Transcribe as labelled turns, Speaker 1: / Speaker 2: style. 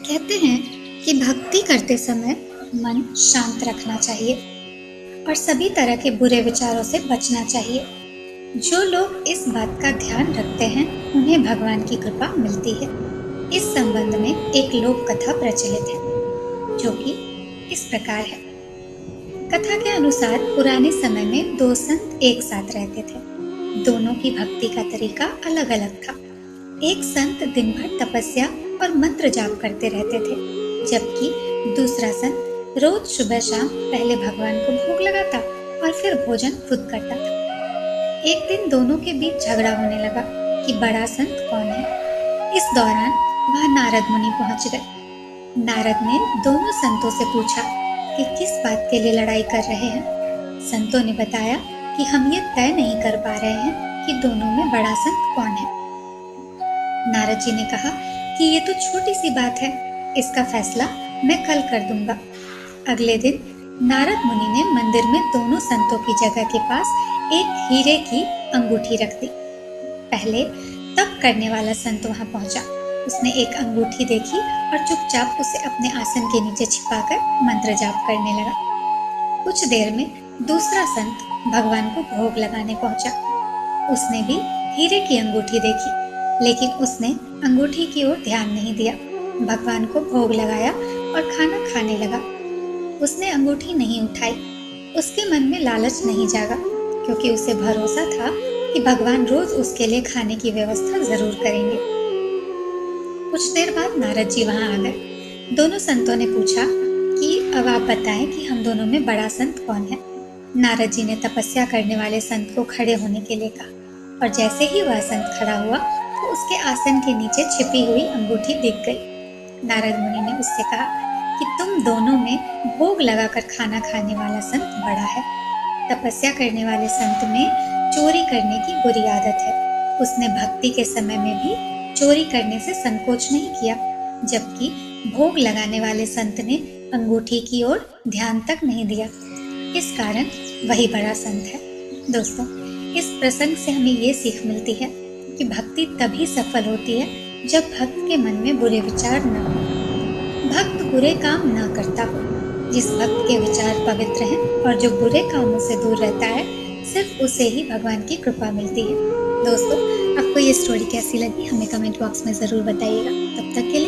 Speaker 1: कहते हैं कि भक्ति करते समय मन शांत रखना चाहिए और सभी तरह के बुरे विचारों से बचना चाहिए। जो लोग इस बात का ध्यान रखते हैं, उन्हें भगवान की कृपा मिलती है। इस संबंध में एक लोक कथा प्रचलित है, जो कि इस प्रकार है। कथा के अनुसार पुराने समय में दो संत एक साथ रहते थे। दोनों की भक्ति का तरीका अलग अलग था। एक संत दिन भर तपस्या और मंत्र जाप करते रहते थे, जबकि दूसरा संत रोज सुबह शाम पहले भगवान को भोग लगाता और फिर भोजन खुद करता था। एक दिन दोनों के बीच झगड़ा होने लगा कि बड़ा संत कौन है। इस दौरान वहां नारद मुनि पहुंच गए। नारद ने दोनों संतों से पूछा कि किस बात के लिए लड़ाई कर रहे हैं। संतों ने बताया कि हम ये तय नहीं कर पा रहे हैं कि दोनों में बड़ा संत कौन है। नारद जी ने कहा कि ये तो छोटी सी बात है, इसका फैसला मैं कल कर दूंगा। अगले दिन नारद मुनि ने मंदिर में दोनों संतों की जगह के पास एक हीरे की अंगूठी रख दी। पहले तप करने वाला संत वहां पहुंचा। उसने एक अंगूठी देखी और चुपचाप उसे अपने आसन के नीचे छिपाकर मंत्र जाप करने लगा। कुछ देर में दूसरा संत भगवान को भोग लगाने पहुंचा। उसने भी हीरे की अंगूठी देखी, लेकिन उसने अंगूठी की ओर ध्यान नहीं दिया। भगवान को भोग लगाया और खाना खाने लगा। उसने अंगूठी नहीं उठाई। उसके मन में लालच नहीं जागा, क्योंकि उसे भरोसा था कि भगवान रोज उसके लिए खाने की व्यवस्था जरूर करेंगे। कुछ देर बाद नारद जी वहां आ गए। दोनों संतों ने पूछा कि अब आप बताएं कि हम दोनों में बड़ा संत कौन है। नारद जी ने तपस्या करने वाले संत को खड़े होने के लिए कहा, और जैसे ही वह संत खड़ा हुआ तो उसके आसन के नीचे छिपी हुई अंगूठी दिख गई। नारद मुनि ने उससे कहा कि तुम दोनों में भोग लगाकर खाना खाने वाला संत बड़ा है। तपस्या करने वाले संत में चोरी करने की बुरी आदत है। उसने भक्ति के समय में भी चोरी करने से संकोच नहीं किया, जबकि भोग लगाने वाले संत ने अंगूठी की ओर ध्यान तक नहीं दिया। इस कारण वही बड़ा संत है। दोस्तों, इस प्रसंग से हमें ये सीख मिलती है कि भक्ति तभी सफल होती है जब भक्त के मन में बुरे विचार न हो, भक्त बुरे काम न करता हो। जिस भक्त के विचार पवित्र हैं और जो बुरे कामों से दूर रहता है, सिर्फ उसे ही भगवान की कृपा मिलती है। दोस्तों, आपको ये स्टोरी कैसी लगी हमें कमेंट बॉक्स में जरूर बताइएगा। तब तक के लिए